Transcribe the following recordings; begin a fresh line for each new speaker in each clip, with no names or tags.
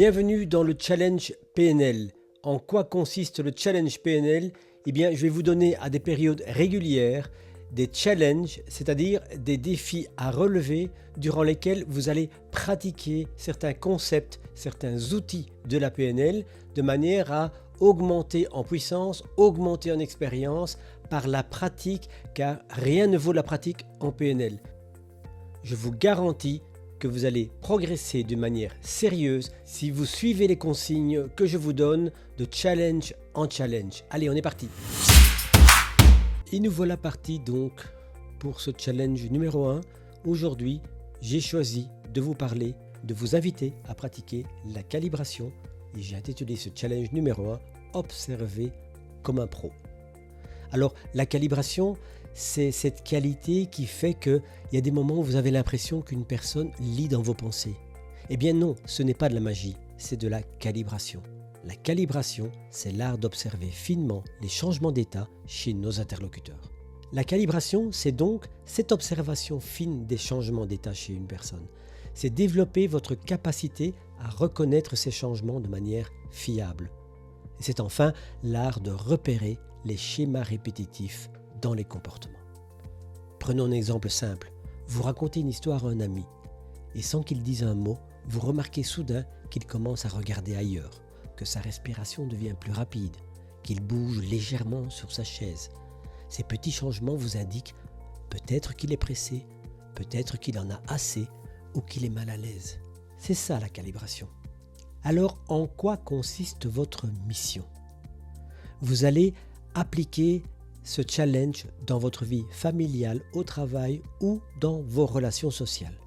Bienvenue dans le Challenge PNL. En quoi consiste le Challenge PNL ? Eh bien, je vais vous donner à des périodes régulières des challenges, c'est-à-dire des défis à relever durant lesquels vous allez pratiquer certains concepts, certains outils de la PNL de manière à augmenter en puissance, augmenter en expérience par la pratique, car rien ne vaut la pratique en PNL. Je vous garantis que vous allez progresser de manière sérieuse si vous suivez les consignes que je vous donne de challenge en challenge. Allez, on est parti. Et nous voilà partis donc pour ce challenge numéro 1. Aujourd'hui, j'ai choisi de vous parler, de vous inviter à pratiquer la calibration et j'ai intitulé ce challenge numéro 1 « Observer comme un pro ». Alors, la calibration, c'est cette qualité qui fait qu'il y a des moments où vous avez l'impression qu'une personne lit dans vos pensées. Eh bien non, ce n'est pas de la magie, c'est de la calibration. La calibration, c'est l'art d'observer finement les changements d'état chez nos interlocuteurs. La calibration, c'est donc cette observation fine des changements d'état chez une personne. C'est développer votre capacité à reconnaître ces changements de manière fiable. Et c'est enfin l'art de repérer les schémas répétitifs dans les comportements. Prenons un exemple simple. Vous racontez une histoire à un ami et sans qu'il dise un mot, vous remarquez soudain qu'il commence à regarder ailleurs, que sa respiration devient plus rapide, qu'il bouge légèrement sur sa chaise. Ces petits changements vous indiquent peut-être qu'il est pressé, peut-être qu'il en a assez ou qu'il est mal à l'aise. C'est ça la calibration. Alors, en quoi consiste votre mission ? Vous allez appliquer ce challenge dans votre vie familiale, au travail ou dans vos relations sociales.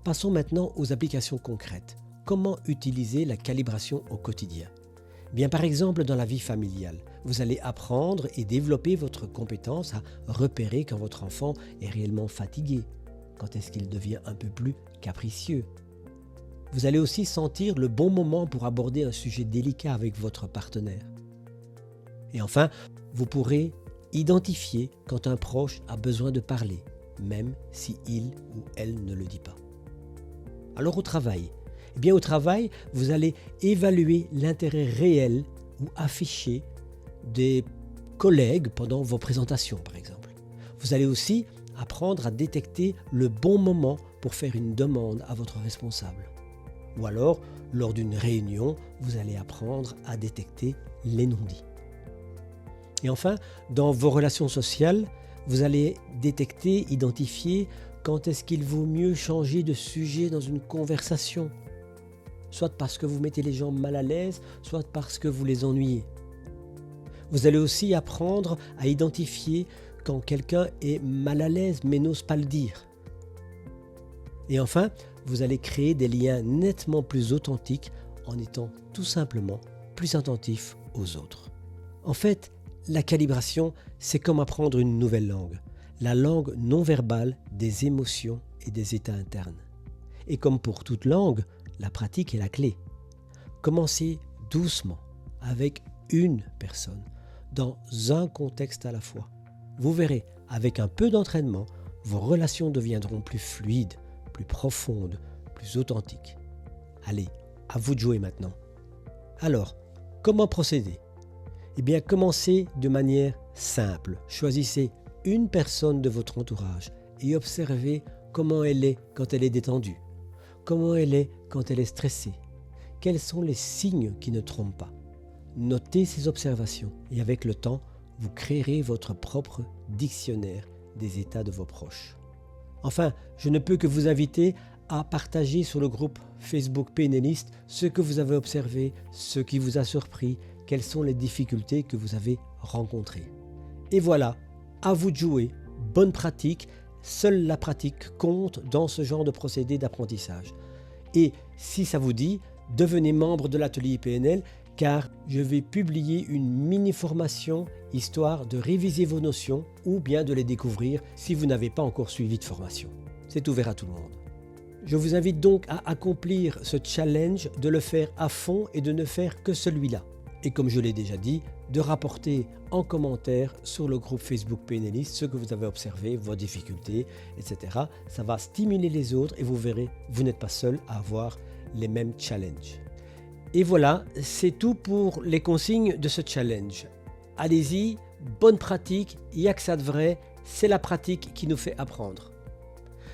Passons maintenant aux applications concrètes. Comment utiliser la calibration au quotidien ? Bien, par exemple, dans la vie familiale, vous allez apprendre et développer votre compétence à repérer quand votre enfant est réellement fatigué, quand est-ce qu'il devient un peu plus capricieux. Vous allez aussi sentir le bon moment pour aborder un sujet délicat avec votre partenaire. Et enfin, vous pourrez identifier quand un proche a besoin de parler, même si il ou elle ne le dit pas. Alors au travail, au travail, vous allez évaluer l'intérêt réel ou affiché des collègues pendant vos présentations, par exemple. Vous allez aussi apprendre à détecter le bon moment pour faire une demande à votre responsable. Ou alors, lors d'une réunion, vous allez apprendre à détecter les non-dits. Et enfin, dans vos relations sociales, vous allez détecter, identifier quand est-ce qu'il vaut mieux changer de sujet dans une conversation. Soit parce que vous mettez les gens mal à l'aise, soit parce que vous les ennuyez. Vous allez aussi apprendre à identifier quand quelqu'un est mal à l'aise mais n'ose pas le dire. Et enfin, vous allez créer des liens nettement plus authentiques en étant tout simplement plus attentif aux autres. En fait, la calibration, c'est comme apprendre une nouvelle langue, la langue non verbale des émotions et des états internes. Et comme pour toute langue, la pratique est la clé. Commencez doucement, avec une personne, dans un contexte à la fois. Vous verrez, avec un peu d'entraînement, vos relations deviendront plus fluides, plus profondes, plus authentiques. Allez, à vous de jouer maintenant. Alors, comment procéder ? Commencez de manière simple. Choisissez une personne de votre entourage et observez comment elle est quand elle est détendue, comment elle est quand elle est stressée, quels sont les signes qui ne trompent pas. Notez ces observations et avec le temps, vous créerez votre propre dictionnaire des états de vos proches. Enfin, je ne peux que vous inviter à partager sur le groupe Facebook PNListe ce que vous avez observé, ce qui vous a surpris, quelles sont les difficultés que vous avez rencontrées. Et voilà, à vous de jouer, bonne pratique, seule la pratique compte dans ce genre de procédé d'apprentissage. Et si ça vous dit, devenez membre de l'atelier PNL car je vais publier une mini-formation histoire de réviser vos notions ou bien de les découvrir si vous n'avez pas encore suivi de formation. C'est ouvert à tout le monde. Je vous invite donc à accomplir ce challenge, de le faire à fond et de ne faire que celui-là. Et comme je l'ai déjà dit, de rapporter en commentaire sur le groupe Facebook PNListe ce que vous avez observé, vos difficultés, etc. Ça va stimuler les autres et vous verrez, vous n'êtes pas seul à avoir les mêmes challenges. Et voilà, c'est tout pour les consignes de ce challenge. Allez-y, bonne pratique, il n'y a que ça de vrai, c'est la pratique qui nous fait apprendre.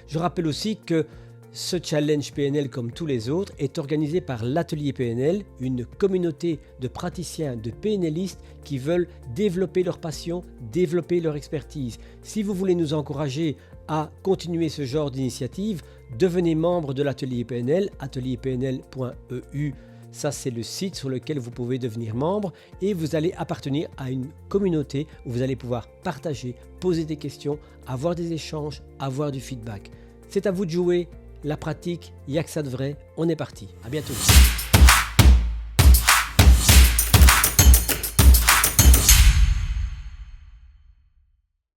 Je rappelle aussi que ce challenge PNL, comme tous les autres, est organisé par l'Atelier PNL, une communauté de praticiens, de PNListes qui veulent développer leur passion, développer leur expertise. Si vous voulez nous encourager à continuer ce genre d'initiative, devenez membre de l'Atelier PNL, atelierpnl.eu. Ça, c'est le site sur lequel vous pouvez devenir membre et vous allez appartenir à une communauté où vous allez pouvoir partager, poser des questions, avoir des échanges, avoir du feedback. C'est à vous de jouer. La pratique, il n'y a que ça de vrai. On est parti. À bientôt.